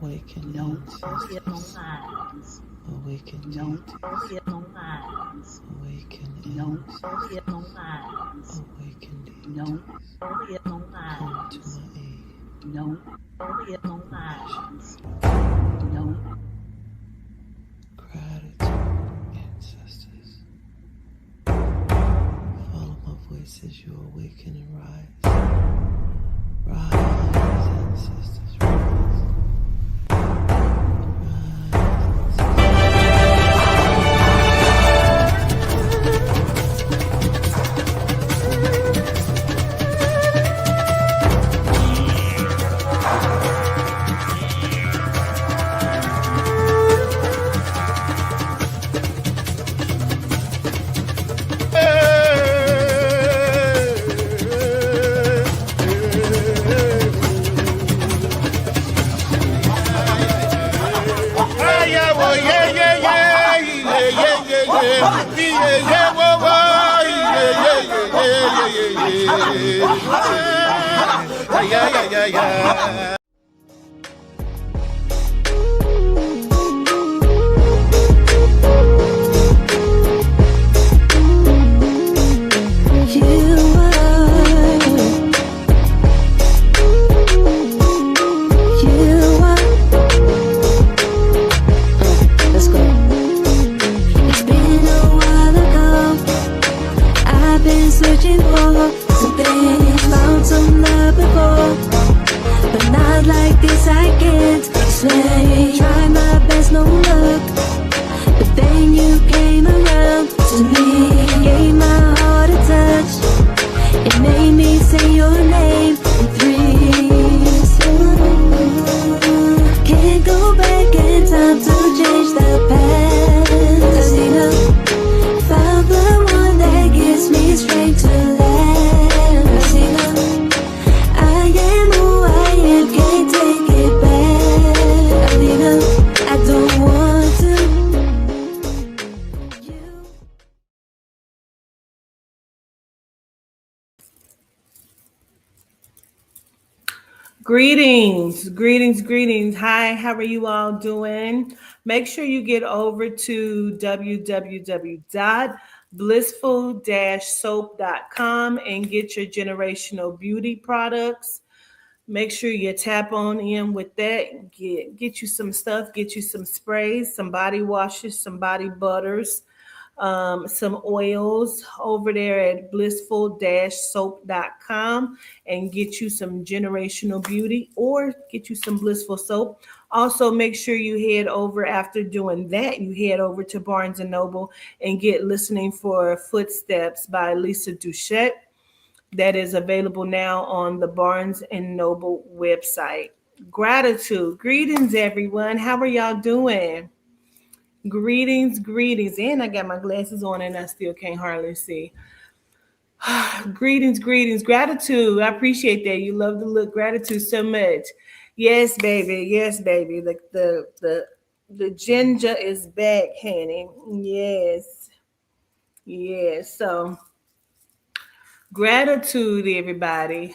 Awaken the ancestors. Awaken deities. Awaken ancestors. Awaken deities. Come to my aid. Gratitude, ancestors. Follow my voice as you awaken and rise. Rise, ancestors, rise. Greetings. Hi, how are you all doing? Make sure you get over to www.blissful-soap.com and get your generational beauty products. Make sure you tap on in with that. Get you some stuff, get you some sprays, some body washes, some body butters, some oils over there at blissful-soap.com and get you some generational beauty or get you some blissful soap. Also, make sure you head over after doing that. You head over to Barnes and Noble and get Listening for Footsteps by Lisa Duchette. That is available now on the Barnes and Noble website. Gratitude. Greetings, everyone. How are y'all doing? Greetings. And I got my glasses on and I still can't hardly see. Greetings. Gratitude. I appreciate that. You love the look. Gratitude so much. Yes, baby. The ginger is back, honey. Yes. So gratitude, everybody.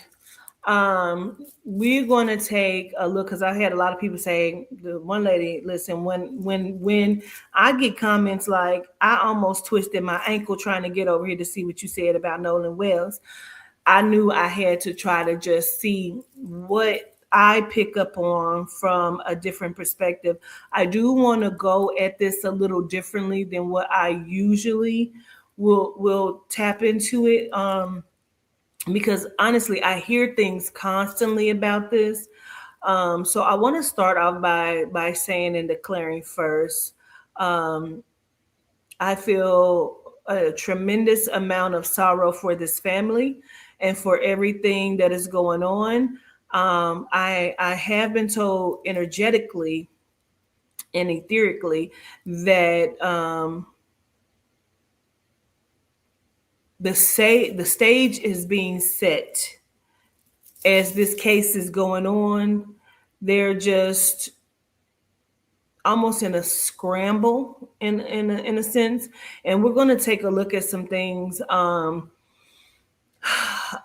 We're going to take a look because I had a lot of people saying, the one lady, listen, when I get comments like I almost twisted my ankle trying to get over here to see what you said about Nolan Wells, I knew I had to try to just see what I pick up on from a different perspective. I do want to go at this a little differently than what I usually will tap into it. Because honestly, I hear things constantly about this. So I want to start off by saying and declaring first, I feel a tremendous amount of sorrow for this family and for everything that is going on. I have been told energetically and etherically that the stage is being set as this case is going on. They're just almost in a scramble in a sense, and we're going to take a look at some things.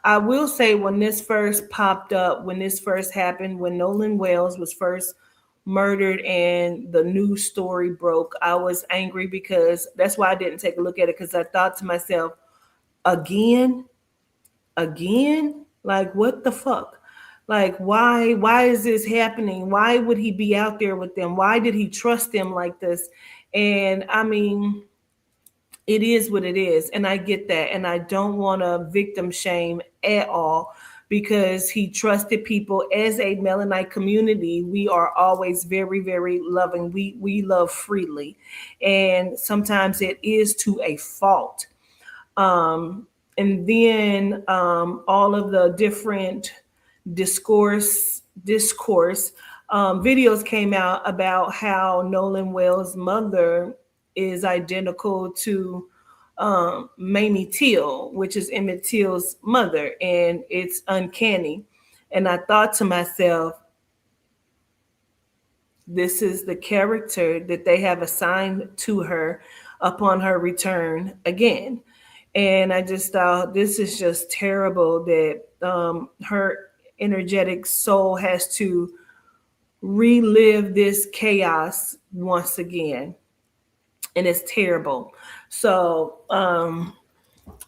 I will say when this first popped up, when this first happened, when Nolan Wells was first murdered and the news story broke, I was angry because that's why I didn't take a look at it, because I thought to myself, again, again, like what the fuck? Like why is this happening? Why would he be out there with them? Why did he trust them like this? And I mean, it is what it is, and I get that, and I don't want to victim shame at all, because he trusted people. As a Melanin community, we are always very, very loving. We love freely, and sometimes it is to a fault. And then all of the different discourse videos came out about how Nolan Wells' mother is identical to Mamie Till, which is Emmett Till's mother, and it's uncanny. And I thought to myself, this is the character that they have assigned to her upon her return again. And I just thought, this is just terrible that her energetic soul has to relive this chaos once again. And it's terrible. So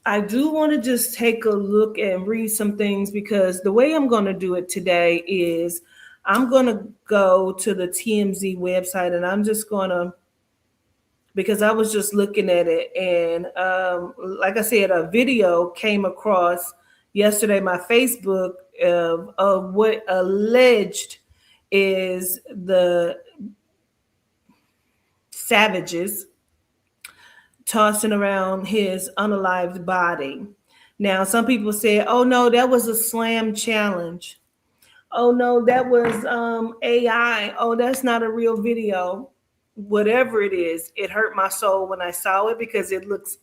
I do want to just take a look and read some things, because the way I'm going to do it today is I'm going to go to the TMZ website, and I'm just going to, because I was just looking at it, and like I said, a video came across yesterday my Facebook of what alleged is the savages tossing around his unalived body. Now, some people say, "Oh no, that was a slam challenge. Oh no, that was AI. Oh, that's not a real video." Whatever it is, it hurt my soul when I saw it, because it looks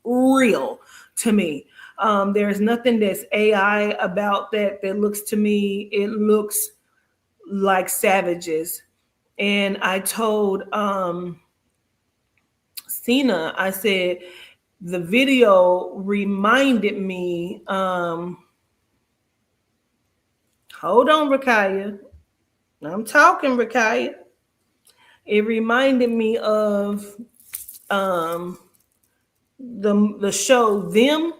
real to me. There's nothing that's AI about that looks to me. It looks like savages. And I told Cena, I said, the video reminded me, hold on, Rakaya. I'm talking, Rakaya. It reminded me of um, the show Them.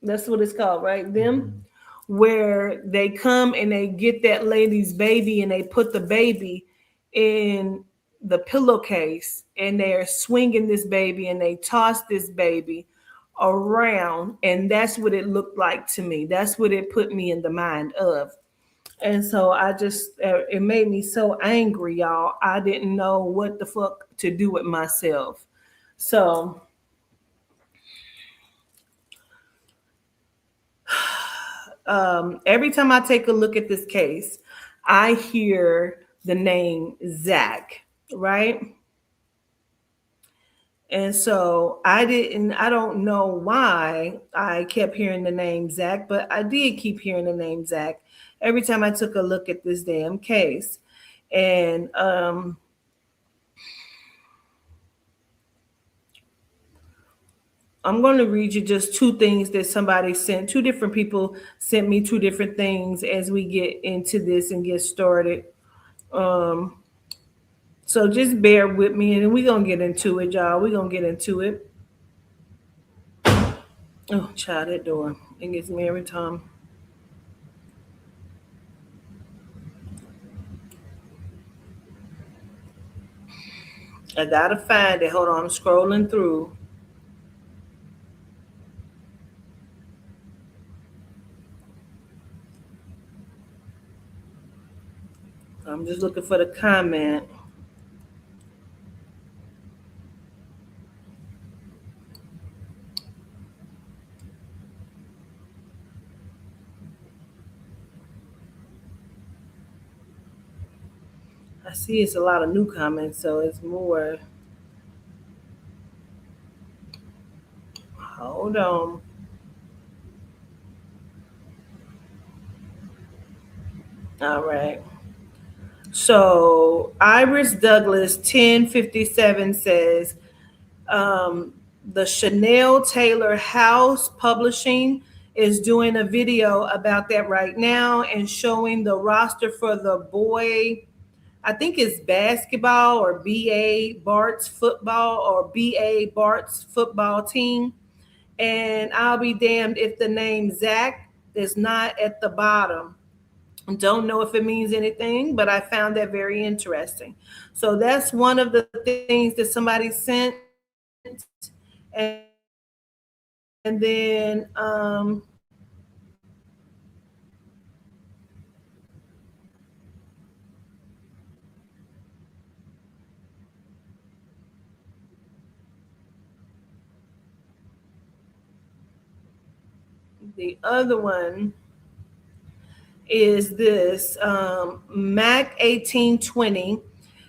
That's what it's called, right? Them, where they come and they get that lady's baby and they put the baby in the pillowcase and they're swinging this baby and they toss this baby around, and that's what it looked like to me. That's what it put me in the mind of. And so I just, it made me so angry, y'all. I didn't know what the fuck to do with myself. So every time I take a look at this case, I hear the name Zach, right? And so I don't know why I kept hearing the name Zach, but I did keep hearing the name Zach every time I took a look at this damn case. And I'm going to read you just two things that somebody sent. Two different people sent me two different things as we get into this and get started. Um, so just bear with me, and we're going to get into it, y'all. We're going to get into it. Oh, child, that door. It gets me every time. I got to find it. Hold on, I'm scrolling through. I'm just looking for the comment. I see it's a lot of new comments, so it's more. Hold on. All right. So Iris Douglas 1057 says, the Chanel Taylor House Publishing is doing a video about that right now and showing the roster for the boy I think it's basketball or BA Bart's football or BA Bart's football team. And I'll be damned if the name Zach is not at the bottom. Don't know if it means anything, but I found that very interesting. So that's one of the things that somebody sent. And then the other one is this Mac 1820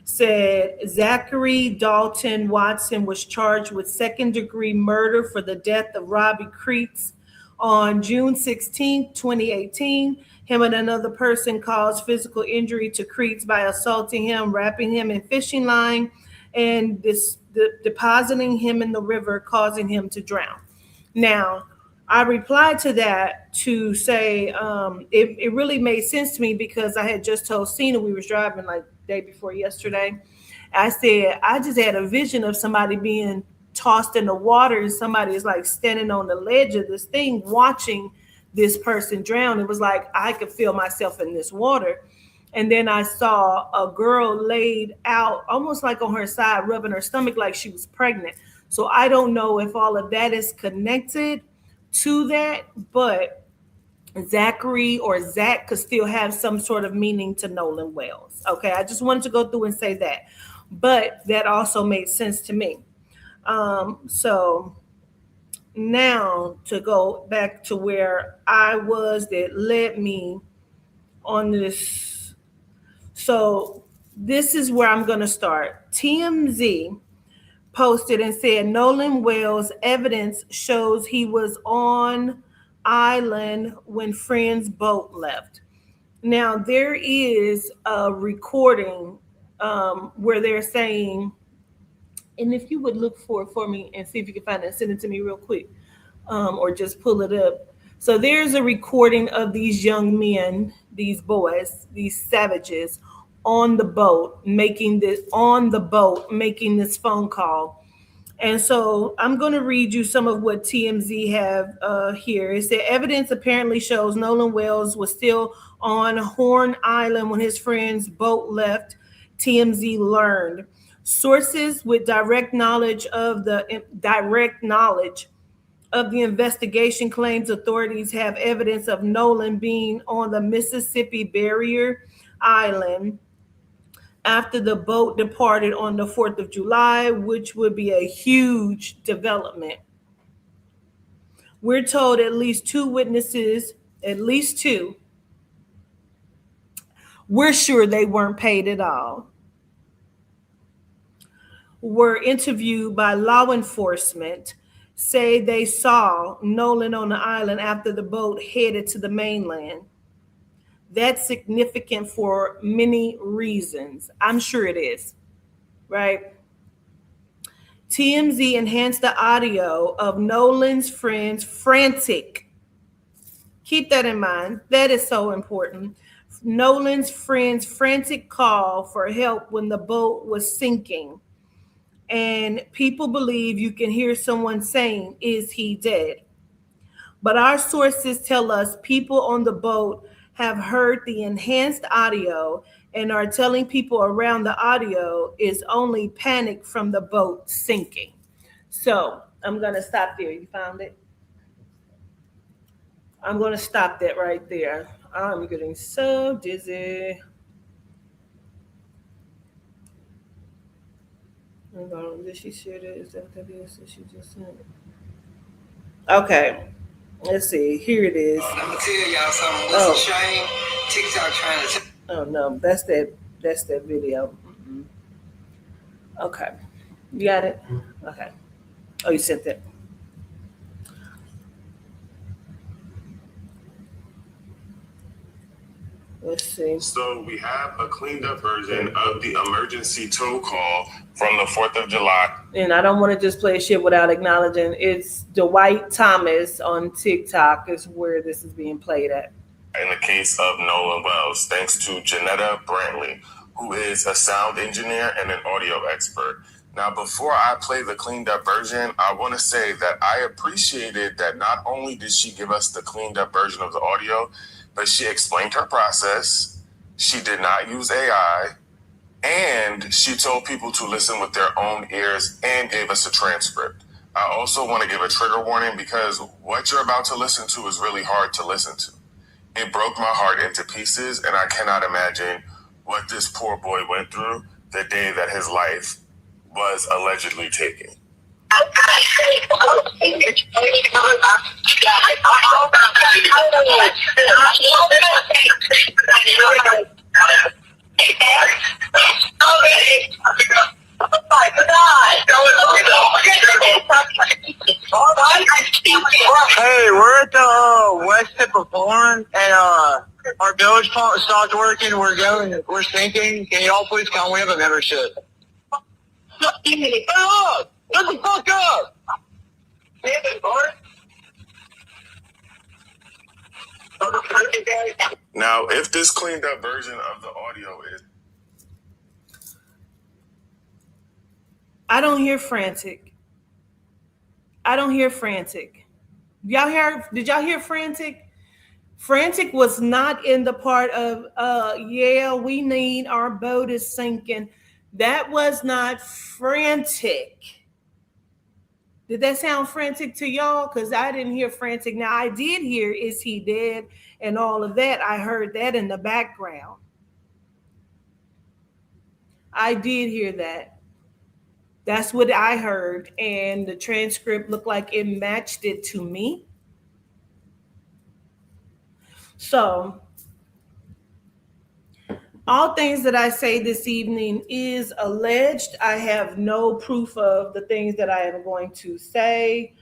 said Zachary Dalton Watson was charged with second-degree murder for the death of Robbie Creeks on June 16, 2018. Him and another person caused physical injury to Creeks by assaulting him, wrapping him in fishing line, and depositing him in the river, causing him to drown. Now, I replied to that to say it really made sense to me because I had just told Cena we was driving like day before yesterday. I said I just had a vision of somebody being tossed in the water and somebody is like standing on the ledge of this thing watching this person drown. It was like I could feel myself in this water. And then I saw a girl laid out almost like on her side, rubbing her stomach like she was pregnant. So I don't know if all of that is connected to that, but Zachary or Zach could still have some sort of meaning to Nolan Wells. Okay, I just wanted to go through and say that, but that also made sense to me. So now to go back to where I was that led me on this. So this is where I'm going to start. TMZ posted and said Nolan Wells evidence shows he was on island when friend's boat left. Now there is a recording where they're saying, and if you would look for it for me and see if you can find it, send it to me real quick, or just pull it up. So there's a recording of these young men, these boys, these savages on the boat making this phone call. And so I'm going to read you some of what TMZ have here. It said evidence apparently shows Nolan Wells was still on Horn Island when his friend's boat left. TMZ learned sources with direct knowledge of the investigation claims authorities have evidence of Nolan being on the Mississippi Barrier Island after the boat departed on the 4th of July, which would be a huge development. We're told at least two witnesses, at least two, we're sure they weren't paid at all, were interviewed by law enforcement, say they saw Nolan on the island after the boat headed to the mainland. That's significant for many reasons. I'm sure it is, right? TMZ enhanced the audio of Nolan's friends frantic. Keep that in mind. That is so important. Nolan's friends frantic call for help when the boat was sinking. And people believe you can hear someone saying, "Is he dead?" But our sources tell us people on the boat have heard the enhanced audio and are telling people around the audio is only panic from the boat sinking. So I'm going to stop there. You found it? I'm going to stop that right there. I'm getting so dizzy. Hold on. Did she share that? Is that what that is that she just sent? Okay. Let's see. Here it is. I'm gonna tell y'all something. What's a shame? TikTok trying to. Oh no, that's that. That's that video. Okay, you got it. Okay. Oh, you sent that. Let's see. So we have a cleaned up version of the emergency tow call from the 4th of July. And I don't want to just play shit without acknowledging it's Dwight Thomas on TikTok is where this is being played at. In the case of Nolan Wells, thanks to Janetta Brantley, who is a sound engineer and an audio expert. Now, before I play the cleaned up version, I want to say that I appreciated that not only did she give us the cleaned up version of the audio, but she explained her process. She did not use AI. And she told people to listen with their own ears and gave us a transcript. I also want to give a trigger warning because what you're about to listen to is really hard to listen to. It broke my heart into pieces, and I cannot imagine what this poor boy went through the day that his life was allegedly taken. Hey, we're at the west tip of Horn, and our village pump stopped working. We're sinking. Can you all please come? We have a membership. Hey, look! Shut the fuck up! Now, if this cleaned up version of the audio is I don't hear frantic. I don't hear frantic. Did y'all hear frantic? Frantic was not in the part of yeah, we need, our boat is sinking. That was not frantic. Did that sound frantic to y'all? Because I didn't hear frantic. Now I did hear, is he dead? And all of that. I heard that in the background. I did hear that. That's what I heard. And the transcript looked like it matched it to me. So, all things that I say this evening is alleged. I have no proof of the things that I am going to say.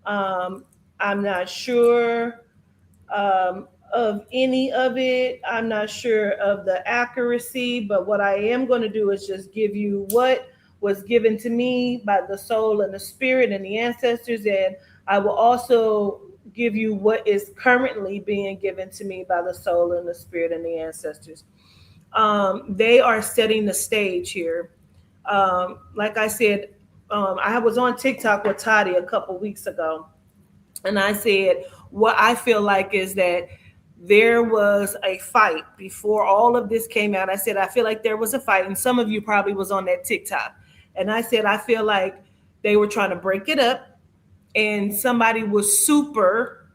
I'm not sure of any of it. I'm not sure of the accuracy, but what I am going to do is just give you what was given to me by the soul and the spirit and the ancestors, and I will also give you what is currently being given to me by the soul and the spirit and the ancestors. They are setting the stage here. Like I said, I was on TikTok with Toddy a couple weeks ago, and I said what I feel like is that there was a fight before all of this came out. I said I feel like there was a fight, and some of you probably was on that TikTok. And I said I feel like they were trying to break it up, and somebody was super,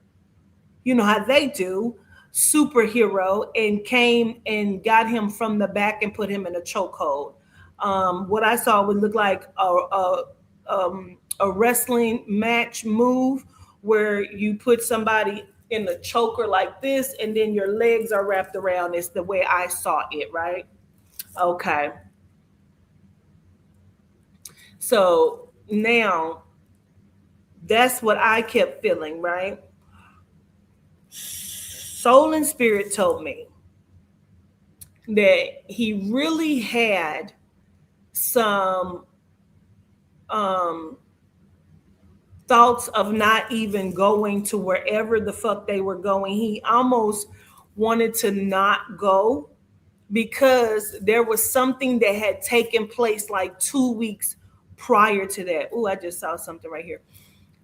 you know how they do, superhero, and came and got him from the back and put him in a chokehold. What I saw would look like a wrestling match move where you put somebody in a choker like this, and then your legs are wrapped around. It's the way I saw it, right? Okay. So now that's what I kept feeling, right? Soul and spirit told me that he really had some thoughts of not even going to wherever the fuck they were going. He almost wanted to not go because there was something that had taken place like 2 weeks prior to that. Oh, I just saw something right here.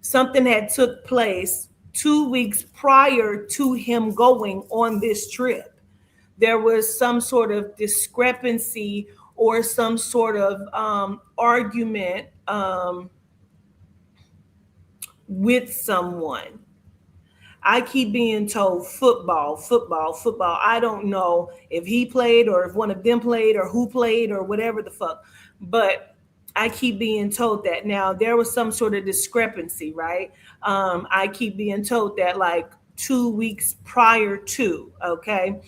Something had took place 2 weeks prior to him going on this trip. There was some sort of discrepancy or some sort of argument with someone. I keep being told football. I don't know if he played or if one of them played or who played or whatever the fuck, but I keep being told that. Now, there was some sort of discrepancy, right? I keep being told that like 2 weeks prior to, okay?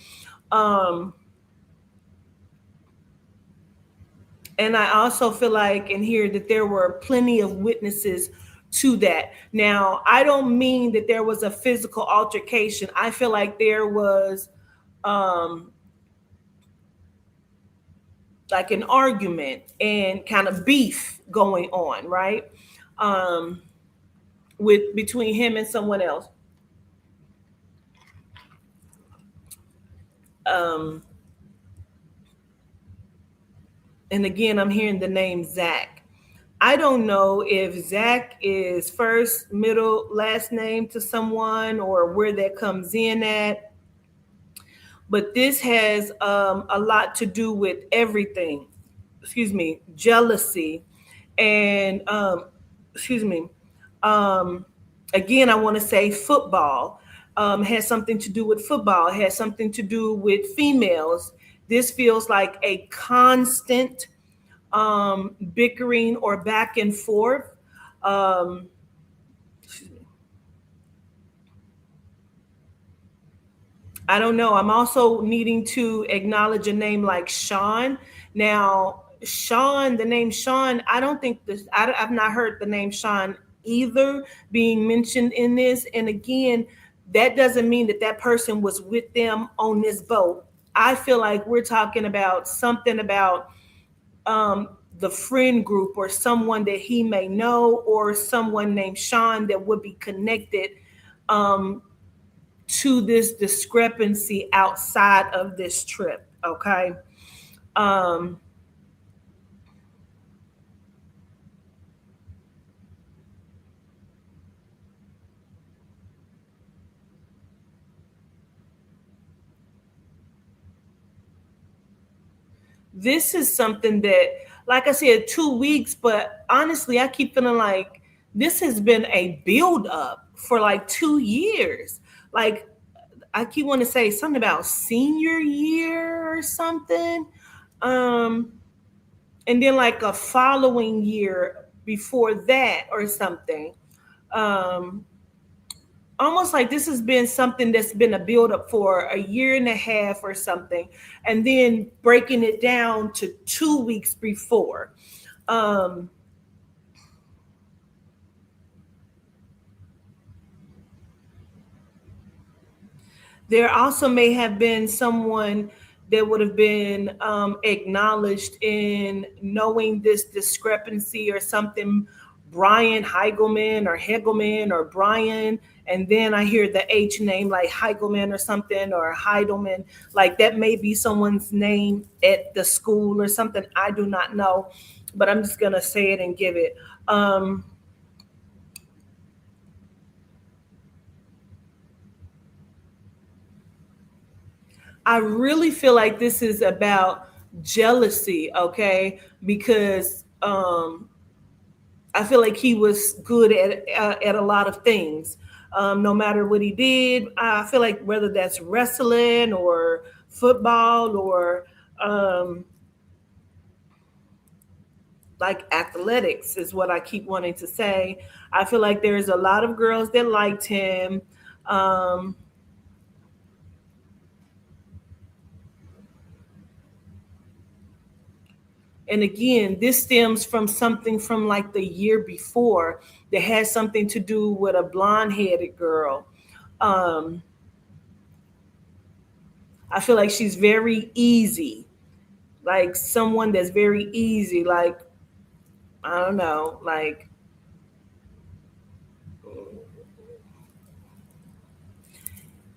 And I also feel like and hear that there were plenty of witnesses to that. Now, I don't mean that there was a physical altercation. I feel like there was like an argument and kind of beef going on, right? With between him and someone else. And again, I'm hearing the name Zach. I don't know if Zach is first, middle, last name to someone or where that comes in at, but this has a lot to do with everything. Excuse me, jealousy, and excuse me. Um, Again, I want to say football has something to do with football. Has something to do with females. This feels like a constant bickering or back and forth. Um, I don't know. I'm also needing to acknowledge a name like Sean. Now, Sean, the name Sean, I don't think this, I've not heard the name Sean either being mentioned in this. And again, that doesn't mean that that person was with them on this boat. I feel like we're talking about something about the friend group or someone that he may know or someone named Sean that would be connected um, to this discrepancy outside of this trip. Okay. Um, this is something that, like I said, 2 weeks, but honestly, I keep feeling like this has been a build up for like 2 years. Like, I keep wanting to say something about senior year or something. Um, and then like a following year before that or something. Um, Almost like this has been something that's been a build up for a year and a half or something, and then breaking it down to 2 weeks before. Um, there also may have been someone that would have been acknowledged in knowing this discrepancy or something. Brian Heigelman or Hegelman or Brian, and then I hear the H name like Heigelman or something or Heidelman. Like that may be someone's name at the school or something. I do not know, but I'm just gonna say it and give it. Um, I really feel like this is about jealousy, okay? Because I feel like he was good at a lot of things. No matter what he did, I feel like whether that's wrestling or football or um, like athletics is what I keep wanting to say. I feel like there's a lot of girls that liked him. Um, And again, this stems from something from like the year before that has something to do with a blonde headed girl. Um, I feel like she's very easy, like someone that's very easy. Like, I don't know, like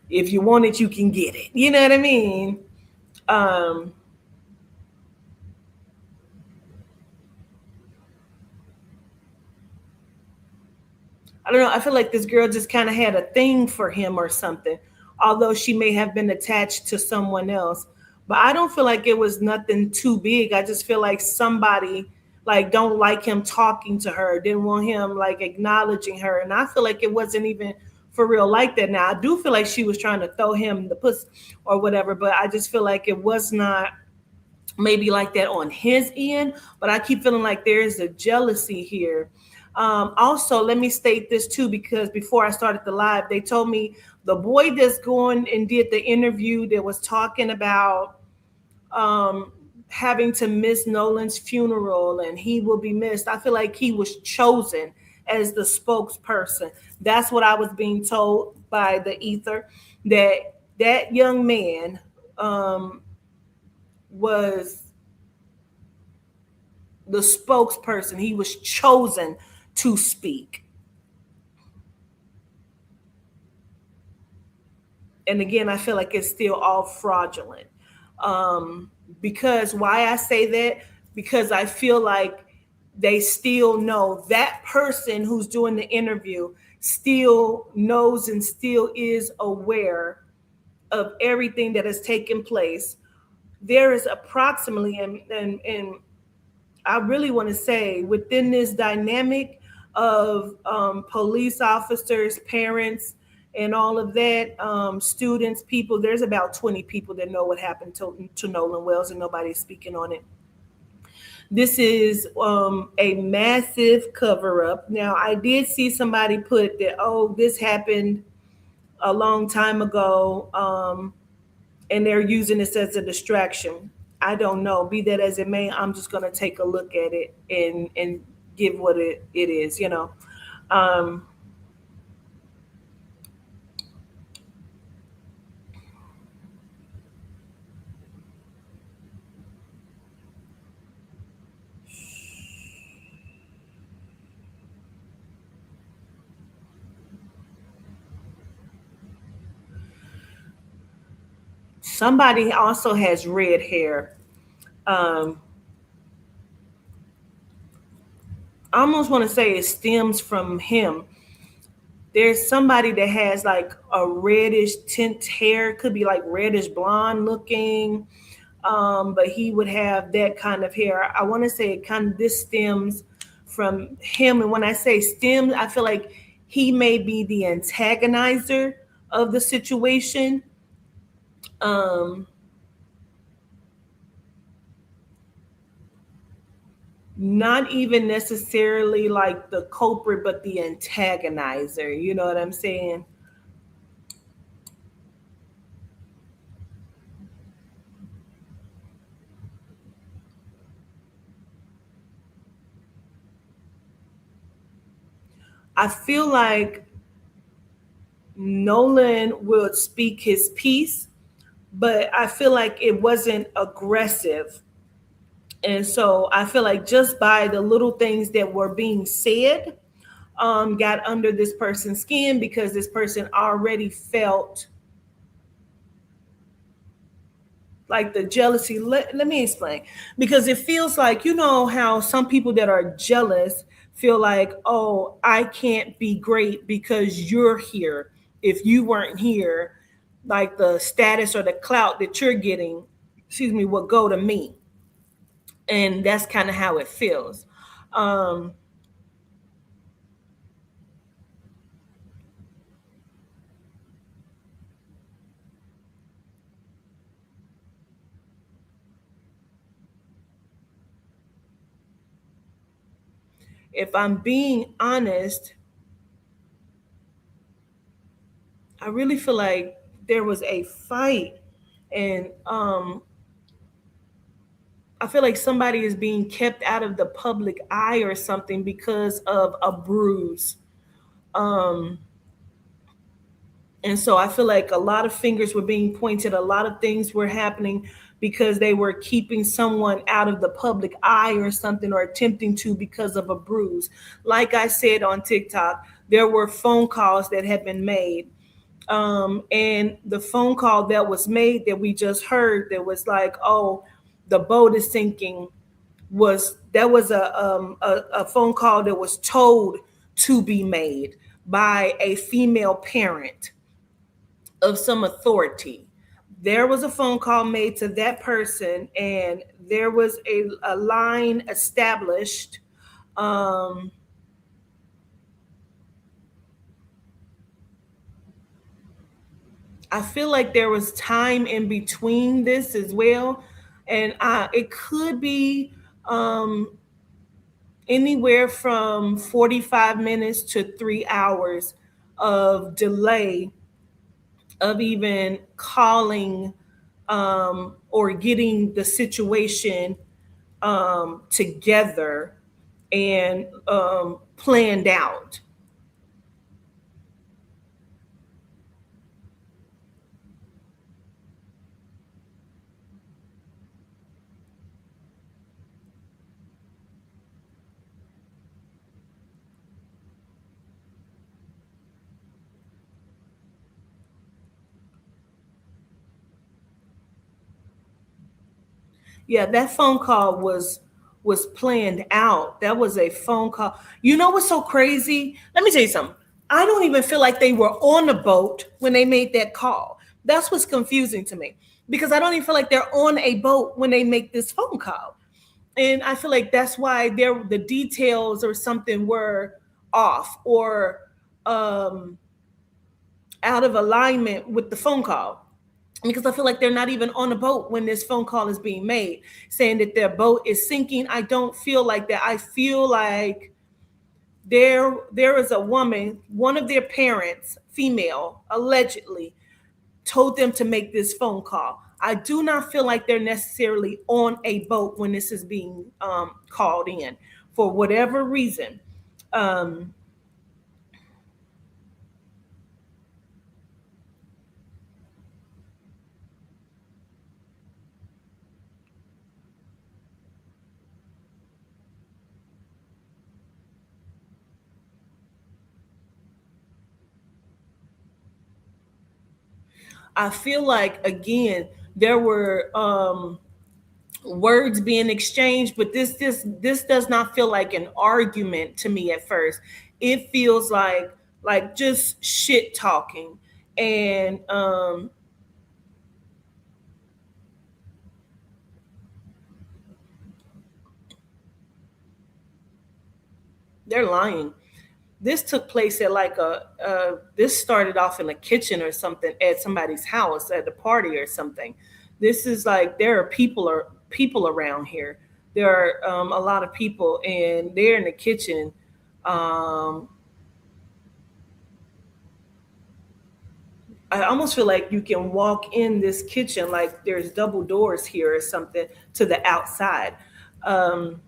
if you want it, you can get it. You know what I mean? Um, I don't know. I feel like this girl just kind of had a thing for him or something, although she may have been attached to someone else. But I don't feel like it was nothing too big. I just feel like somebody like don't like him talking to her, didn't want him like acknowledging her, and I feel like it wasn't even for real like that. Now I do feel like she was trying to throw him the puss or whatever, but I just feel like it was not maybe like that on his end, but I keep feeling like there is a jealousy here. Also, let me state this too, because before I started the live, they told me the boy that's going and did the interview that was talking about um, having to miss Nolan's funeral and he will be missed. I feel like he was chosen as the spokesperson. That's what I was being told by the ether, that that young man was the spokesperson. He was chosen to speak. And again, I feel like it's still all fraudulent. Because why I say that? because I feel like they still know that person who's doing the interview still knows and still is aware of everything that has taken place. There is approximately, and I really want to say, within this dynamic of police officers, parents, and all of that, students, people, there's about 20 people that know what happened to Nolan Wells, and nobody's speaking on it. This is a massive cover up. Now, I did see somebody put that, oh, this happened a long time ago, and they're using this as a distraction. I don't know. Be that as it may, I'm just going to take a look at it and give what it is, you know. Um, Somebody also has red hair. Um, I almost want to say it stems from him. There's somebody that has like a reddish tint hair, could be like reddish blonde looking, but he would have that kind of hair. I want to say it kind of this stems from him, and when I say stems, I feel like he may be the antagonizer of the situation. Um, Not even necessarily like the culprit, but the antagonizer. You know what I'm saying? I feel like Nolan would speak his piece, but I feel like it wasn't aggressive. And so I feel like just by the little things that were being said, got under this person's skin because this person already felt like the jealousy. Let me explain. Because it feels like, you know, how some people that are jealous feel like, oh, I can't be great because you're here. If you weren't here, like the status or the clout that you're getting, excuse me, would go to me. And that's kind of how it feels. Um, if I'm being honest, I really feel like there was a fight, and I feel like somebody is being kept out of the public eye or something because of a bruise. Um, and so I feel like a lot of fingers were being pointed, a lot of things were happening because they were keeping someone out of the public eye or something, or attempting to, because of a bruise. Like I said on TikTok, there were phone calls that had been made. And the phone call that was made that we just heard, that was like, oh, the boat is sinking, was a phone call that was told to be made by a female parent of some authority. There was a phone call made to that person, and there was a line established. Um, I feel like there was time in between this as well, and it could be um, anywhere from 45 minutes to 3 hours of delay of even calling or getting the situation together and planned out. Yeah, that phone call was was planned out. That was a phone call. You know what's so crazy? Let me tell you something. I don't even feel like they were on a boat when they made that call. That's what's confusing to me because I don't even feel like they're on a boat when they make this phone call. And I feel like that's why the details or something were off or um, out of alignment with the phone call because I feel like they're not even on a boat when this phone call is being made, saying that their boat is sinking. I don't feel like that. I feel like there is a woman, one of their parents, female, allegedly told them to make this phone call. I do not feel like they're necessarily on a boat when this is being called in for whatever reason. Um, I feel like again there were words being exchanged, but this does not feel like an argument to me at first. It feels like just shit talking, and they're lying. This took place at like this started off in a kitchen or something at somebody's house at a party or something. This is like there are people around here. There are a lot of people and they're in the kitchen. um I almost feel like you can walk in this kitchen like there's double doors here or something to the outside. um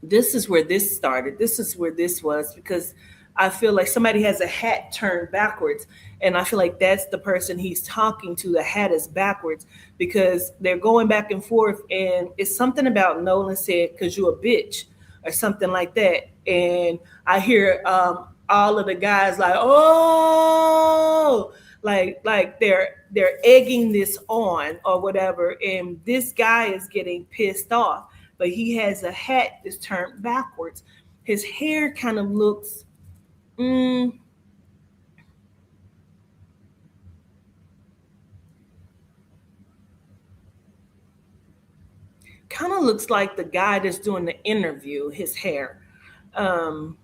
this is where this started. This is where this was because I feel like somebody has a hat turned backwards. And I feel like that's the person he's talking to. The hat is backwards because they're going back and forth. And it's something about Nolan said, because you're a bitch or something like that. And I hear all of the guys like, oh, like they're egging this on or whatever. And this guy is getting pissed off but he has a hat that's turned backwards. His hair kind of looks, mm, kind of looks like the guy that's doing the interview. His hair. Um,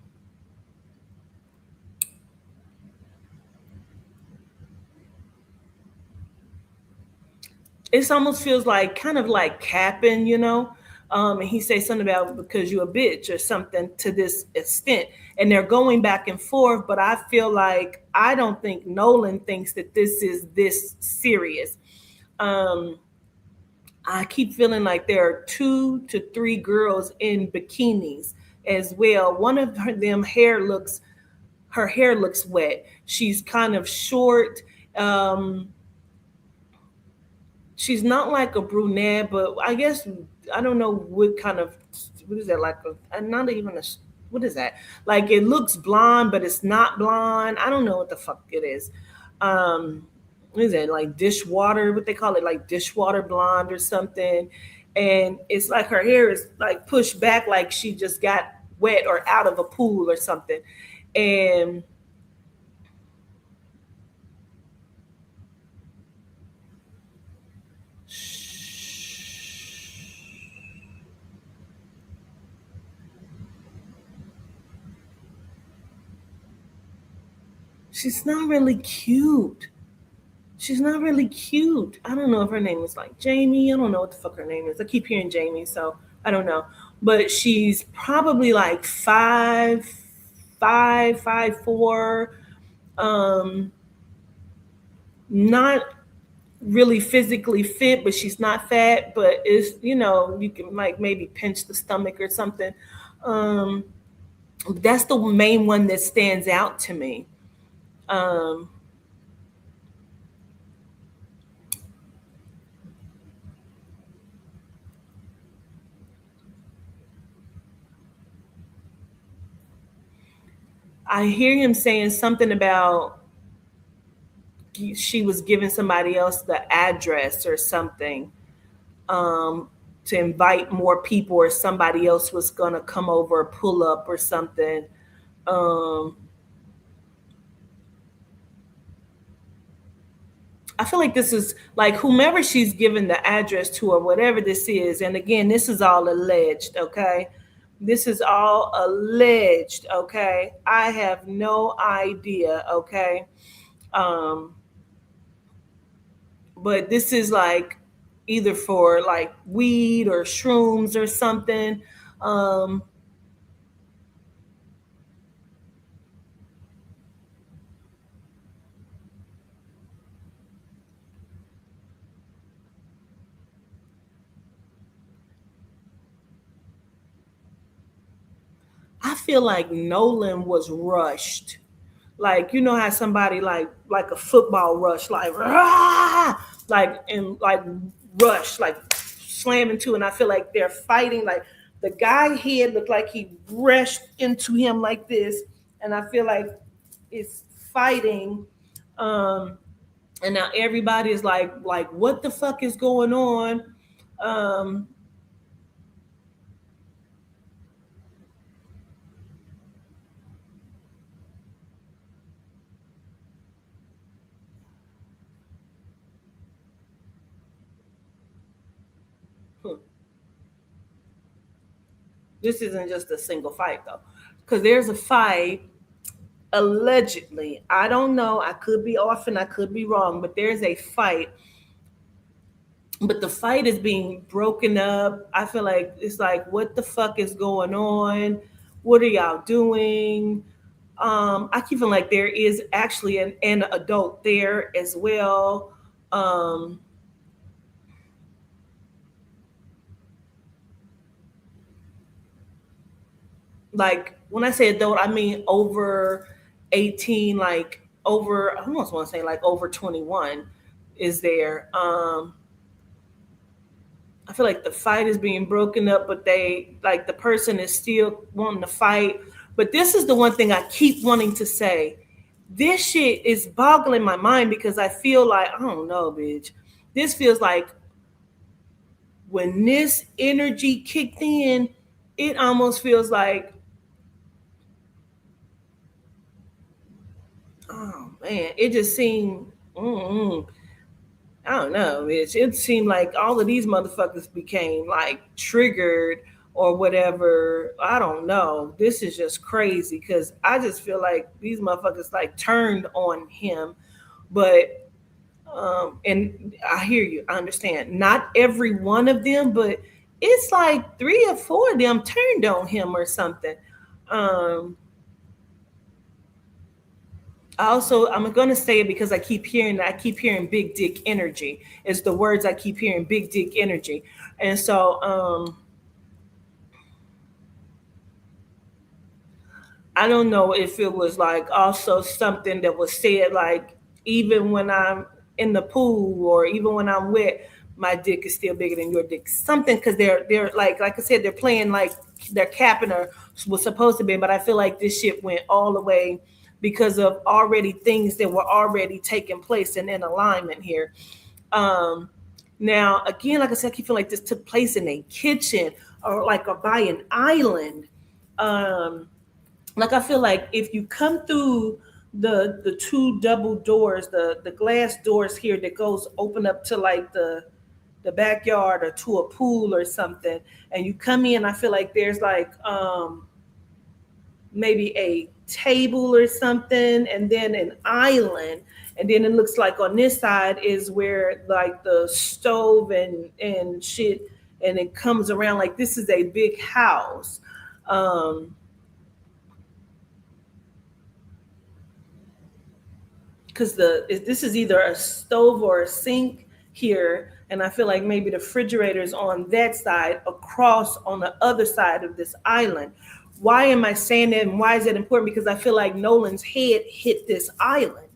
it almost feels like kind of like capping, you know. And he says something about because you're a bitch or something to this extent, and they're going back and forth. But I feel like I don't think Nolan thinks that this is this serious. Um, I keep feeling like there are 2 to 3 girls in bikinis as well. One of them her hair looks wet. She's kind of short. Um, she's not like a brunette, but I guess I don't know what kind of what is that like a not even a what is that? Like it looks blonde, but it's not blonde. I don't know what the fuck it is. What is that like dishwater? What they call it, like dishwater blonde or something? And it's like her hair is like pushed back, like she just got wet or out of a pool or something. And she's not really cute. She's not really cute. I don't know if her name is like Jamie. I don't know what the fuck her name is. I keep hearing Jamie, so I don't know. But she's probably like 5'4". Um, not really physically fit, but she's not fat. But it's you can like maybe pinch the stomach or something. Um, that's the main one that stands out to me. Um, I hear him saying something about she was giving somebody else the address or something. to invite more people, or somebody else was gonna come over or pull up or something. Um, I feel like this is like whomever she's given the address to, or whatever this is. And again, this is all alleged, okay? This is all alleged, okay? I have no idea, okay? Um, but this is like either for like weed or shrooms or something. Um, I feel like Nolan was rushed. Like you know how somebody like a football rush, like rah! Like and like rush, like slam into, and I feel like they're fighting. Like the guy head looked like he rushed into him like this, and I feel like it's fighting. Um, and now everybody is like, what the fuck is going on? Um, hmm, this isn't just a single fight though, because there's a fight allegedly. I don't know. I could be off and I could be wrong, but there's a fight. But the fight is being broken up. I feel like it's like, what the fuck is going on? What are y'all doing? I keep feeling like there is actually an adult there as well. Um, like when I say adult, I mean over 18, like over, I almost want to say like over 21 is there. I feel like the fight is being broken up, but they like the person is still wanting to fight. But this is the one thing I keep wanting to say. This shit is boggling my mind because I feel like, I don't know, bitch. This feels like when this energy kicked in, it almost feels like, oh man, it just seemed, mm, I don't know, bitch. It seemed like all of these motherfuckers became like triggered or whatever. I don't know. This is just crazy because I just feel like these motherfuckers like turned on him. But and I hear you, I understand. Not every one of them, but it's like three or four of them turned on him or something. Um, also, I'm gonna say it because I keep hearing big dick energy. It's the words I keep hearing, big dick energy. And so I don't know if it was like also something that was said like even when I'm in the pool or even when I'm wet, my dick is still bigger than your dick. Something because they're like I said, they're playing like they're capping or was supposed to be, but I feel like this shit went all the way because of already things that were already taking place and in alignment here. Um, Now again, like I said, I keep feeling like this took place in a kitchen or like or by an island. Um, like I feel like if you come through the two double doors, the glass doors here that goes open up to like the backyard or to a pool or something, and you come in, I feel like there's like maybe a table or something, and then an island, and then it looks like on this side is where like the stove and shit, and it comes around like this is a big house. Um, because this is either a stove or a sink here, and I feel like maybe the refrigerator is on that side across on the other side of this island. Why am I saying that and why is that important? Because I feel like Nolan's head hit this island.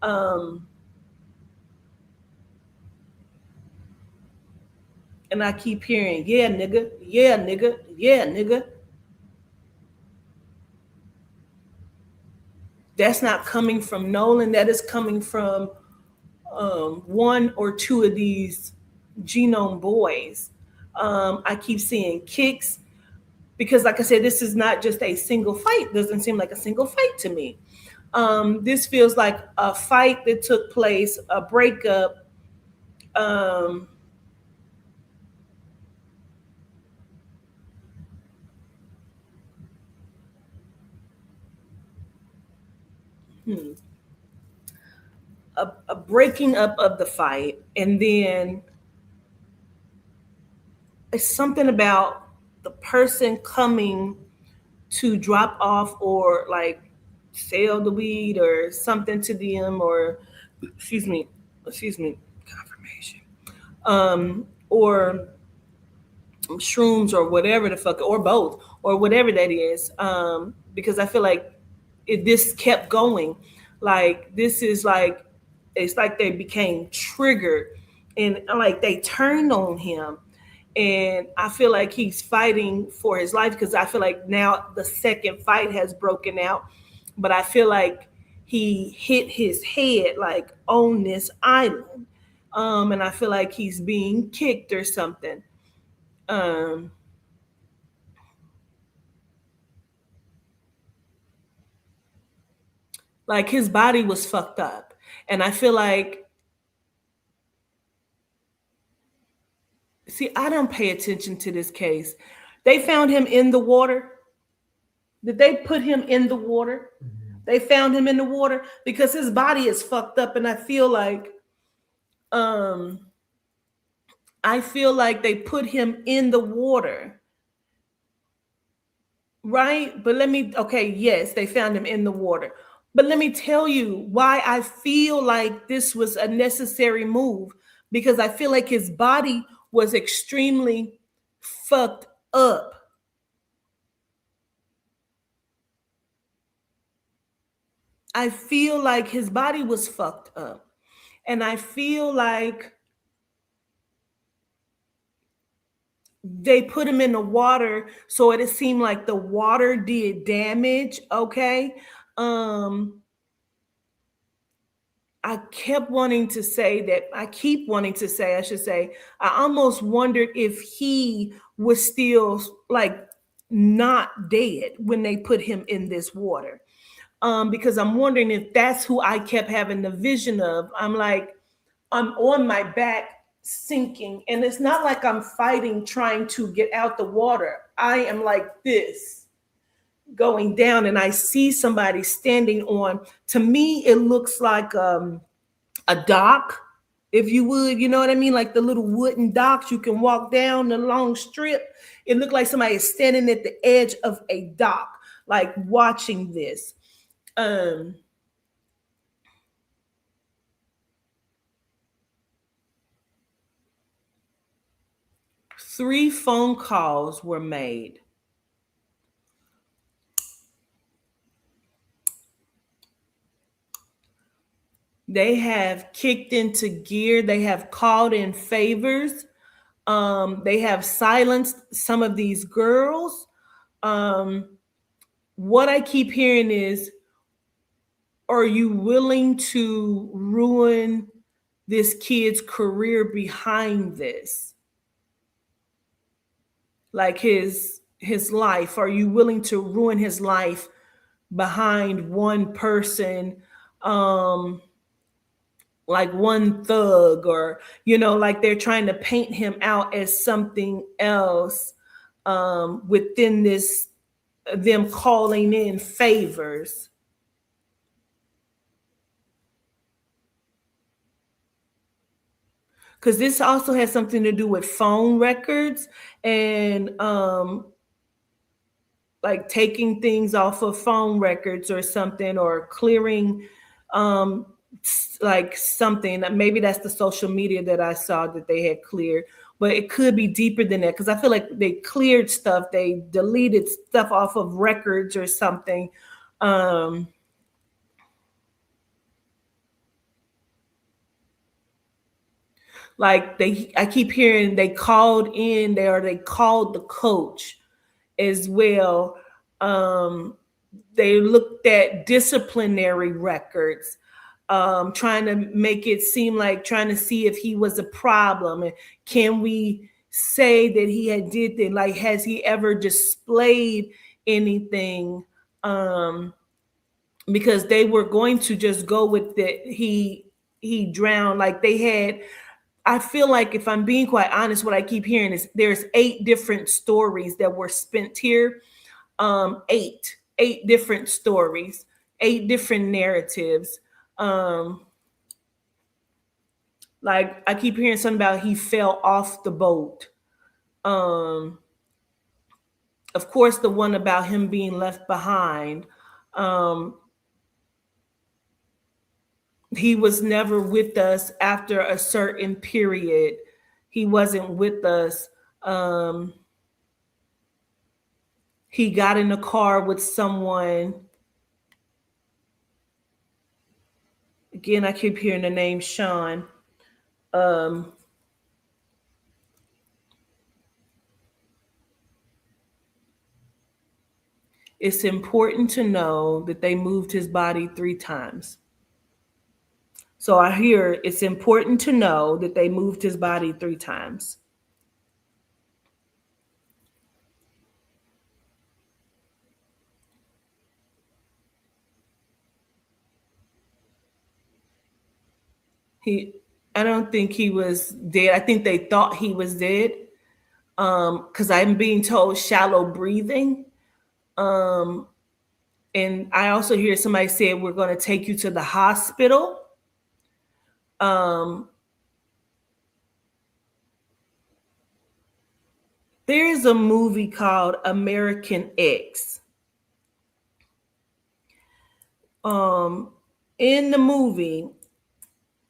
um and I keep hearing, yeah nigga, yeah nigga, yeah nigga. That's not coming from Nolan, that is coming from one or two of these genome boys. I keep seeing kicks because, like I said, this is not just a single fight. Doesn't seem like a single fight to me. This feels like a fight that took place, a breakup. Um, hmm, a breaking up of the fight, and then it's something about the person coming to drop off or like sell the weed or something to them, or excuse me, excuse me, confirmation, or shrooms or whatever the fuck, or both, or whatever that is. Because I feel like this kept going. Like this is like it's like they became triggered and like they turned on him. And I feel like he's fighting for his life because I feel like now the second fight has broken out. But I feel like he hit his head like on this island. And I feel like he's being kicked or something. Um, like his body was fucked up. And I feel like, see, I don't pay attention to this case. They found him in the water. Did they put him in the water? They found him in the water because his body is fucked up. And um, I feel like they put him in the water. Right? But okay, yes, they found him in the water. But let me tell you why I feel like this was a necessary move, because I feel like his body was extremely fucked up. I feel like his body was fucked up. And I feel like they put him in the water so it seemed like the water did damage. Okay. Um, I kept wanting to say that I keep wanting to say, I should say, I almost wondered if he was still like not dead when they put him in this water. Because I'm wondering if that's who I kept having the vision of. I'm like, I'm on my back sinking, and it's not like I'm fighting trying to get out the water. I am like this going down, and I see somebody standing on, to me it looks like a dock, if you would, you know what I mean, like the little wooden docks you can walk down the long strip. It looked like somebody is standing at the edge of a dock, like watching this. um 3 phone calls were made. They have kicked into gear. They have called in favors. They have silenced some of these girls. Um, what I keep hearing is, are you willing to ruin this kid's career behind this? Like his life. Are you willing to ruin his life behind one person? Like one thug, or like they're trying to paint him out as something else, within this, them calling in favors. Because this also has something to do with phone records and like taking things off of phone records or something, or clearing um like something. Maybe that's the social media that I saw that they had cleared, but it could be deeper than that, because I feel like they cleared stuff, they deleted stuff off of records or something. um like I keep hearing they called in there, or they called the coach as well. They looked at disciplinary records, trying to make it seem like, trying to see if he was a problem, and can we say that he had did that. Like, has he ever displayed anything? Because they were going to just go with that he drowned. Like they had. I feel like, if I'm being quite honest, what I keep hearing is there's 8 different stories that were spent here. Eight different stories, 8 different narratives. Like I keep hearing something about he fell off the boat. Um, of course, the one about him being left behind. Um, he was never with us after a certain period. He wasn't with us. Um, he got in a car with someone. Again, I keep hearing the name Sean. Um, it's important to know that they moved his body 3 times. So I hear it's important to know that they moved his body 3 times. He, I don't think he was dead. I think they thought he was dead. Because I'm being told shallow breathing. Um, and I also hear somebody say we're going to take you to the hospital. Um, there's a movie called American X. Um, in the movie,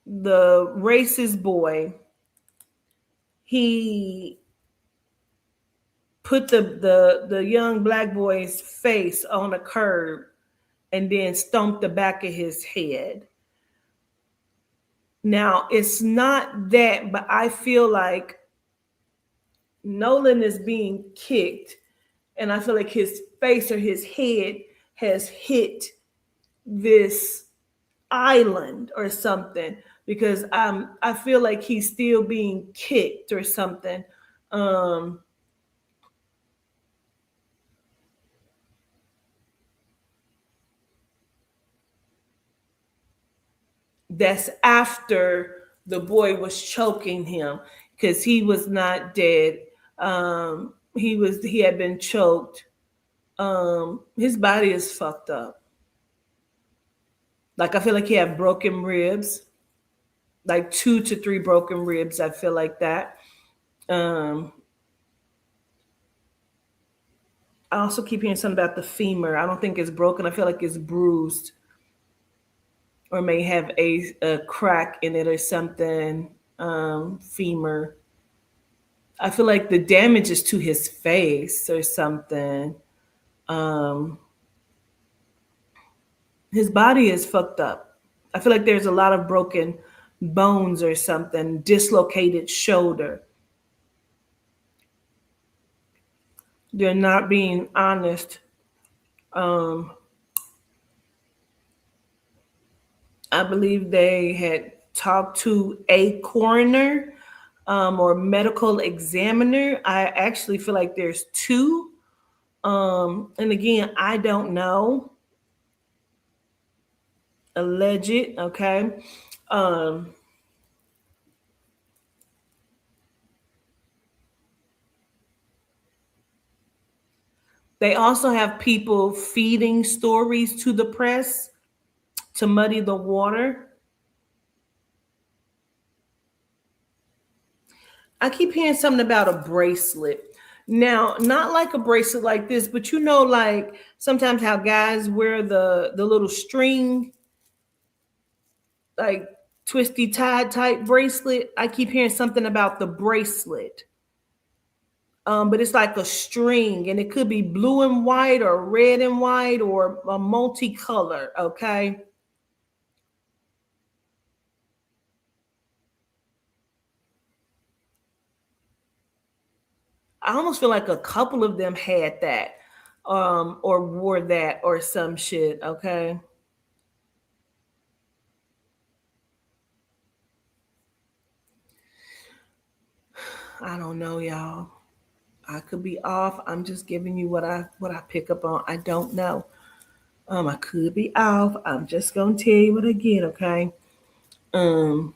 the racist boy, he put the young black boy's face on a curb and then stomped the back of his head. Now, it's not that, but I feel like Nolan is being kicked, and I feel like his face or his head has hit this island or something, because I feel like he's still being kicked or something. Um, that's after the boy was choking him, because he was not dead. He had been choked. His body is fucked up. Like I feel like he had broken ribs, like 2 to 3 broken ribs. I feel like that. Um, I also keep hearing something about the femur. I don't think it's broken. I feel like it's bruised, or may have a crack in it or something. Femur. I feel like the damage is to his face or something. Um, his body is fucked up. I feel like there's a lot of broken bones or something, dislocated shoulder. They're not being honest. Um, I believe they had talked to a coroner, or medical examiner. I actually feel like there's 2. And again, I don't know. Alleged, okay. Um, they also have people feeding stories to the press to muddy the water. I keep hearing something about a bracelet. Now, not like a bracelet like this, but like sometimes how guys wear the little string, like twisty tied type bracelet. I keep hearing something about the bracelet. But it's like a string, and it could be blue and white or red and white or a multicolor. Okay. I almost feel like a couple of them had that, or wore that or some shit. Okay. I don't know, y'all. I could be off. I'm just giving you what I pick up on. I don't know. I could be off. I'm just gonna tell you what I get, okay? Um,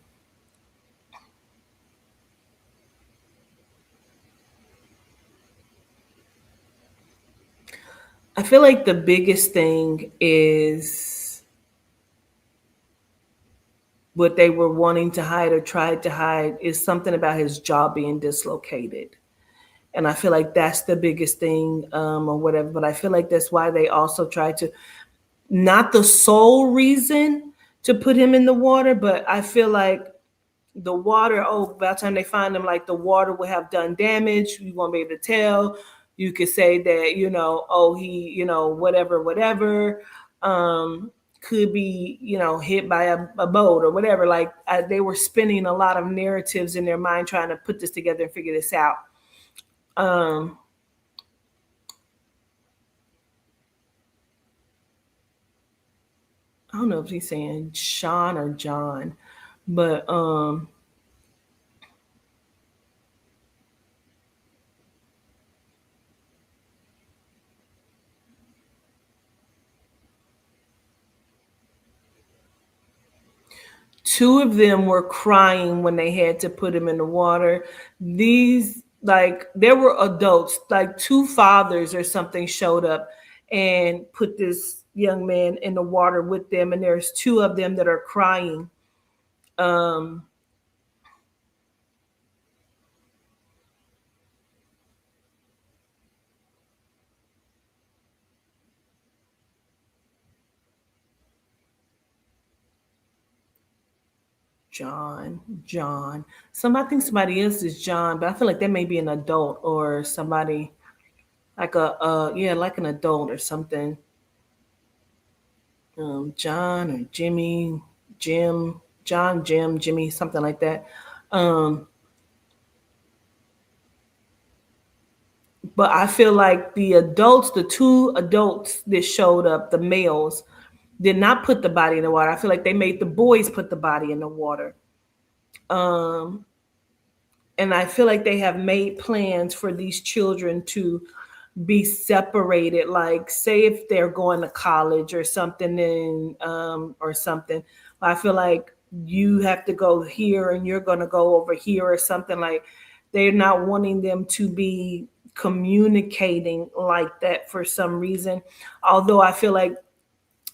I feel like the biggest thing is what they were wanting to hide or tried to hide is something about his jaw being dislocated. And I feel like that's the biggest thing, or whatever. But I feel like that's why they also tried to, not the sole reason to put him in the water, but I feel like the water, oh, by the time they find him, like the water will have done damage. You won't be able to tell. You could say that, oh, he, whatever, whatever. Could be, hit by a boat or whatever. Like they were spinning a lot of narratives in their mind trying to put this together and figure this out. Um, I don't know if he's saying Sean or John, but two of them were crying when they had to put him in the water. These, like, there were adults, like two fathers or something showed up and put this young man in the water with them, and there's two of them that are crying. Um, John, John. I think somebody else is John, but I feel like that may be an adult or somebody like yeah, like an adult or something. John or Jimmy, Jim, John, Jim, Jimmy, something like that. Um, but I feel like the adults, the two adults that showed up, the males, did not put the body in the water. I feel like they made the boys put the body in the water. Um, and I feel like they have made plans for these children to be separated, like say if they're going to college or something, and or something, I feel like you have to go here and you're going to go over here or something. Like they're not wanting them to be communicating like that for some reason, although I feel like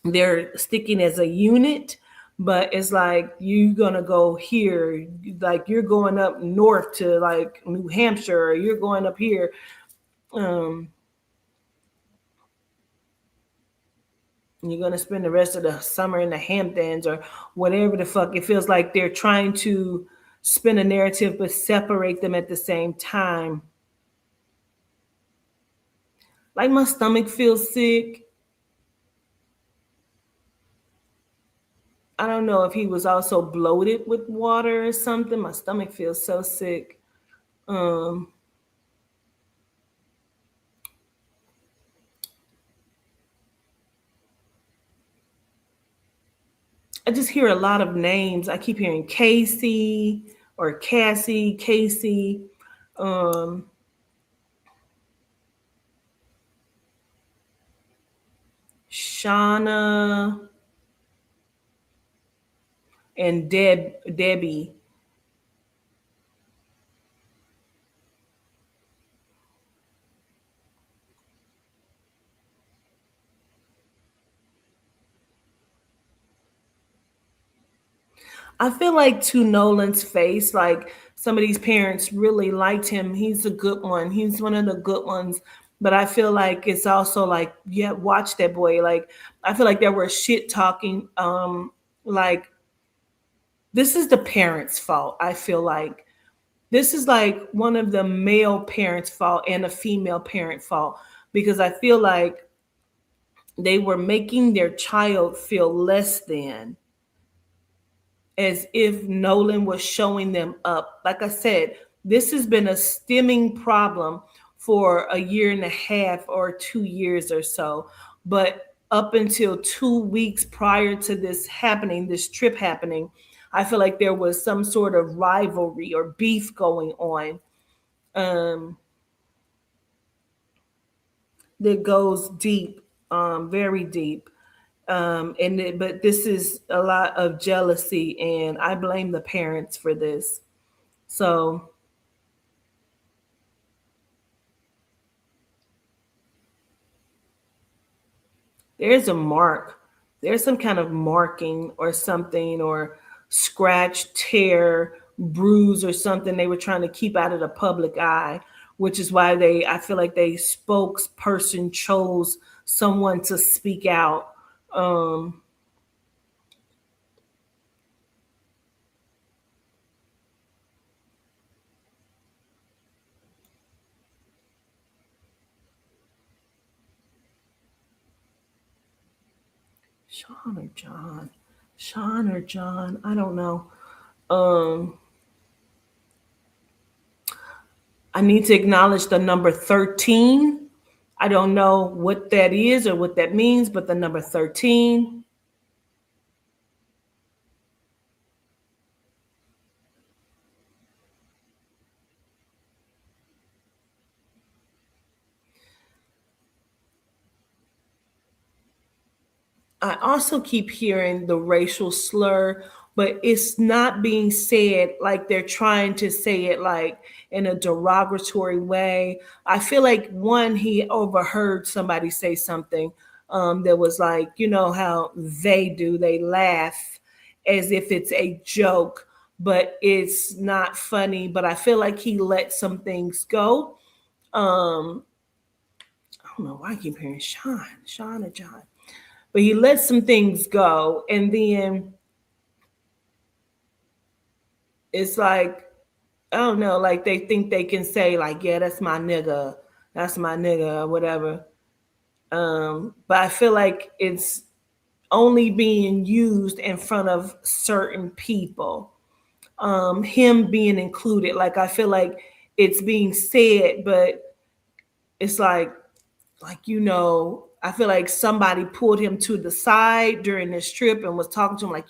they're sticking as a unit. But it's like you're gonna go here, like you're going up north to like New Hampshire, or you're going up here. um you're going to spend the rest of the summer in the Hamptons or whatever the fuck. It feels like they're trying to spin a narrative but separate them at the same time. Like my stomach feels sick. I don't know if he was also bloated with water or something. My stomach feels so sick. Um, I just hear a lot of names. I keep hearing Casey or Cassie, Casey, um, Shauna, and Debbie. I feel like to Nolan's face, like some of these parents really liked him. He's a good one. He's one of the good ones. But I feel like it's also like, yeah, watch that boy. Like I feel like there were shit talking. Like this is the parents' fault. I feel like this is like one of the male parents' fault and a female parent fault, because I feel like they were making their child feel less than, as if Nolan was showing them up. Like I said, this has been a stemming problem for a year and a half or 2 years or so. But up until 2 weeks prior to this happening, this trip happening, I feel like there was some sort of rivalry or beef going on. um, that goes deep, very deep. But this is a lot of jealousy, and I blame the parents for this. So there's a mark, there's some kind of marking or something, or scratch, tear, bruise, or something they were trying to keep out of the public eye, which is why I feel like they spokesperson chose someone to speak out. Um, Sean or John, Sean or John, I don't know. Um, I need to acknowledge the number 13. I don't know what that is or what that means, but the number 13. I also keep hearing the racial slur, but it's not being said like they're trying to say it like in a derogatory way. I feel like one, he overheard somebody say something that was like, you know how they do, they laugh as if it's a joke, but it's not funny. But I feel like he let some things go. I don't know why I keep hearing Sean or John, but he let some things go, and then it's like, I don't know, like they think they can say like, yeah, that's my nigga or whatever. But I feel like it's only being used in front of certain people, him being included. Like I feel like it's being said, but it's like I feel like somebody pulled him to the side during this trip and was talking to him like,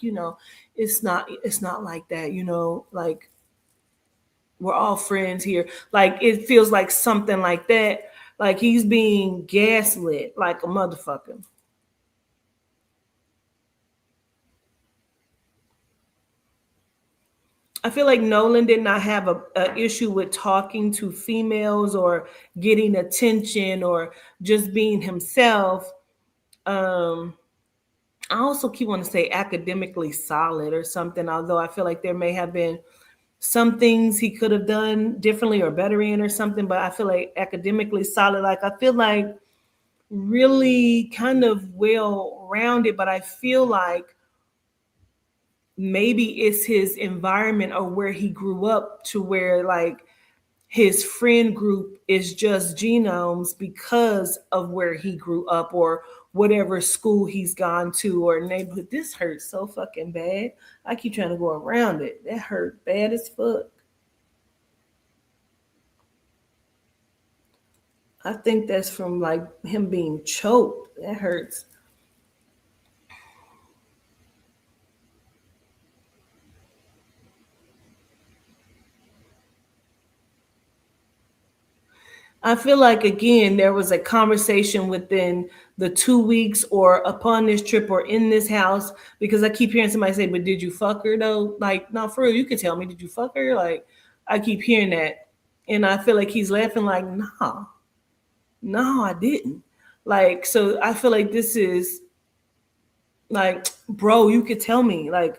it's not like that, like we're all friends here. Like it feels like something like that. Like he's being gaslit like a motherfucker. I feel like Nolan did not have a issue with talking to females or getting attention or just being himself. Um, I also keep wanting to say academically solid or something, although I feel like there may have been some things he could have done differently or better in or something, but I feel like academically solid. Like I feel like really kind of well rounded, but I feel like maybe it's his environment or where he grew up to where like his friend group is just genomes because of where he grew up or whatever school he's gone to or neighborhood. This hurts so fucking bad. I keep trying to go around it. That hurt bad as fuck. I think that's from like him being choked. That hurts. I feel like again there was a conversation within the 2 weeks or upon this trip or in this house because I keep hearing somebody say, "But did you fuck her though?" Like, no, for real, you can tell me, did you fuck her? Like, I keep hearing that, and I feel like he's laughing, like, "Nah, no, I didn't." Like, so I feel like this is like, bro, you could tell me, like,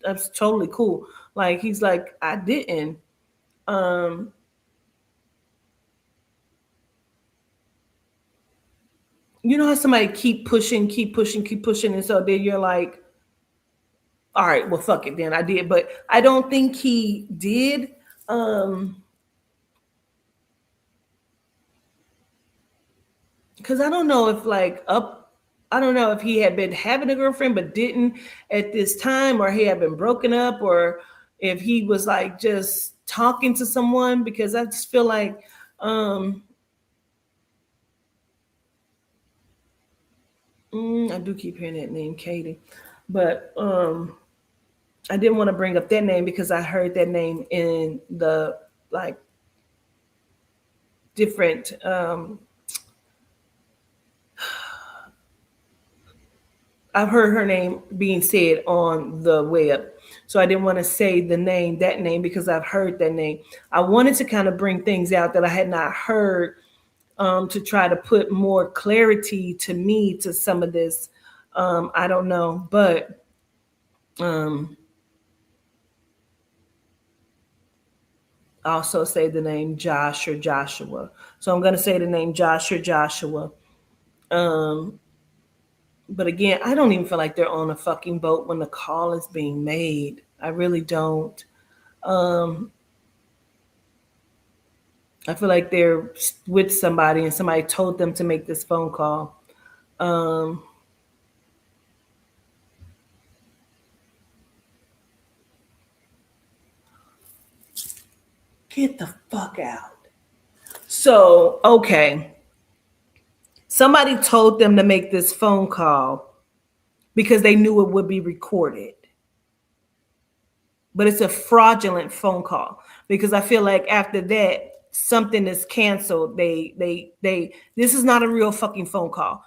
that's totally cool. Like, he's like, I didn't. Um, you know how somebody keep pushing, keep pushing, keep pushing, and so then you're like, all right, well, fuck it, then I did, but I don't think he did. Um, because I don't know if I don't know if he had been having a girlfriend but didn't at this time, or he had been broken up, or if he was like just talking to someone. Because I just feel like um, I do keep hearing that name, Katie, but I didn't want to bring up that name because I heard that name in the like different I've heard her name being said on the web. So I didn't want to say the name, that name, because I've heard that name. I wanted to kind of bring things out that I had not heard, to try to put more clarity to me to some of this. I don't know, but um, also say the name Josh or Joshua. So I'm going to say the name Josh or Joshua. Um, but again, I don't even feel like they're on a fucking boat when the call is being made. I really don't. Um, I feel like they're with somebody and somebody told them to make this phone call. Um, get the fuck out. So, okay. Somebody told them to make this phone call because they knew it would be recorded. But it's a fraudulent phone call because I feel like after that something is canceled. They this is not a real fucking phone call.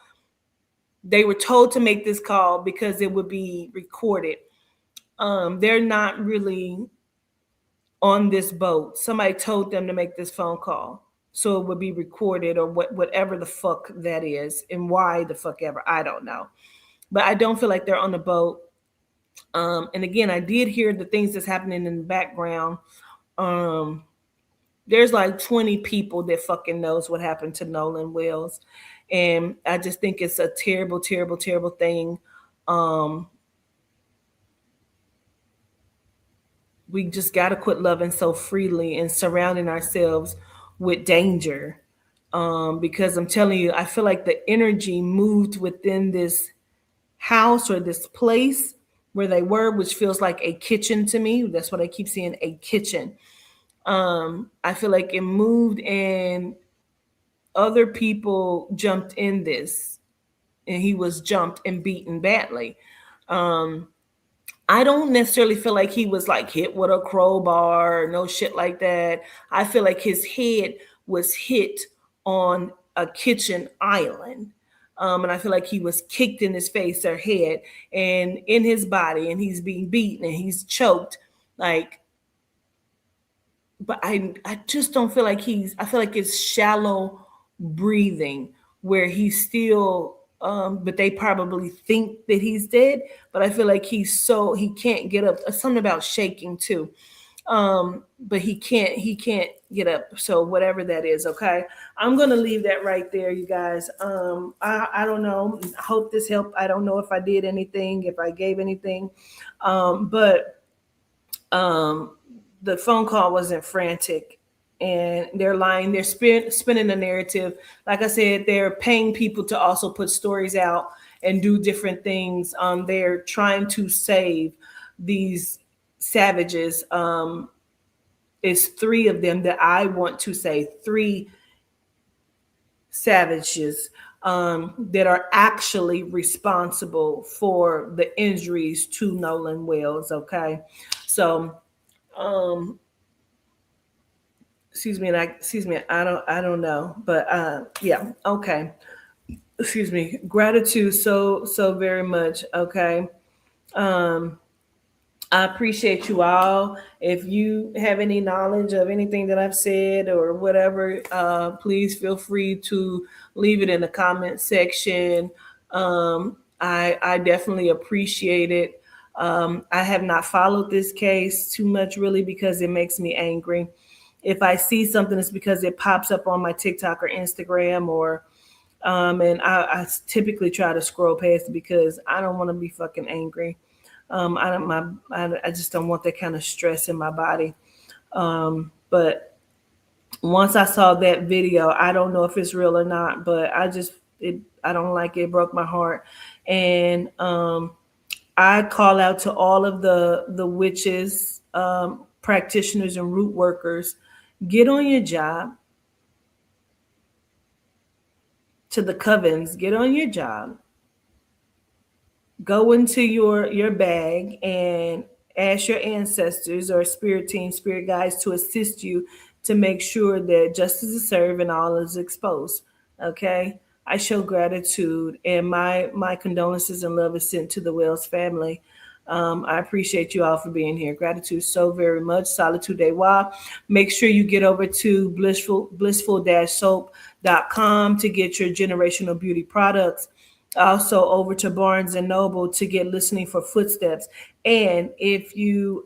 They were told to make this call because it would be recorded. They're not really on this boat. Somebody told them to make this phone call so it would be recorded or whatever the fuck that is and why the fuck ever. I don't know. But I don't feel like they're on the boat. And again, I did hear the things that's happening in the background. Um, there's like 20 people that fucking knows what happened to Nolan Wells. And I just think it's a terrible, terrible, terrible thing. Um, we just got to quit loving so freely and surrounding ourselves with danger. Because I'm telling you, I feel like the energy moved within this house or this place where they were, which feels like a kitchen to me. That's what I keep seeing, a kitchen. I feel like it moved and other people jumped in this and he was jumped and beaten badly. Um, I don't necessarily feel like he was like hit with a crowbar or no shit like that. I feel like his head was hit on a kitchen island. And I feel like he was kicked in his face or head and in his body, and he's being beaten and he's choked. Like, but I just don't feel like I feel like it's shallow breathing where he's still but they probably think that he's dead, but I feel like he can't get up. Something about shaking too. But he can't get up. So whatever that is, okay. I'm gonna leave that right there, you guys. I don't know. I hope this helped. I don't know if I did anything, if I gave anything. But um the phone call wasn't frantic, and they're lying. They're spinning the narrative. Like I said, they're paying people to also put stories out and do different things. They're trying to save these savages. It's three of them that I want to say, three savages that are actually responsible for the injuries to Nolan Wells. Okay, so um, excuse me, I don't know, but yeah, okay. Excuse me. Gratitude so very much. Okay. Um, I appreciate you all. If you have any knowledge of anything that I've said or whatever, please feel free to leave it in the comment section. I definitely appreciate it. I have not followed this case too much really because it makes me angry. If I see something, it's because it pops up on my TikTok or Instagram or and I typically try to scroll past it because I don't want to be fucking angry. I just don't want that kind of stress in my body. But once I saw that video, I don't know if it's real or not, but I don't like it. It broke my heart, and I call out to all of the witches, practitioners, and root workers. Get on your job. To the covens, get on your job. Go into your bag and ask your ancestors or spirit team, spirit guides to assist you to make sure that justice is served and all is exposed. Okay. I show gratitude, and my condolences and love is sent to the Wells family. I appreciate you all for being here. Gratitude so very much. Solitude de Wa. Make sure you get over to blissful-soap.com to get your generational beauty products. Also over to Barnes and Noble to get Listening for Footsteps. And if you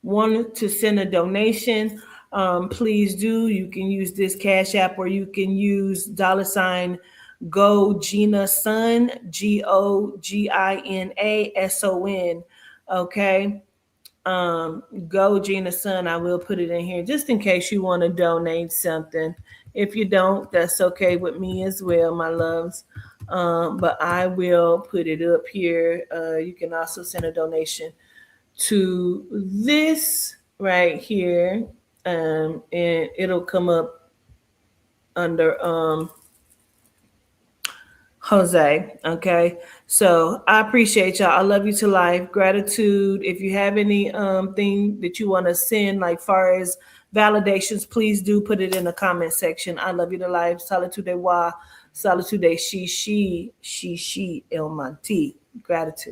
want to send a donation, please do. You can use this Cash App, or you can use $ Go Gina Son, GOGINASON. Okay. Go Gina Son. I will put it in here just in case you want to donate something. If you don't, that's okay with me as well, my loves. But I will put it up here. You can also send a donation to this right here, and it'll come up under Jose. Okay, so I appreciate y'all. I love you to life. Gratitude. If you have any thing that you want to send, like far as validations, please do put it in the comment section. I love you to life. Solitude de Wa, Solitude de She El Manti. Gratitude.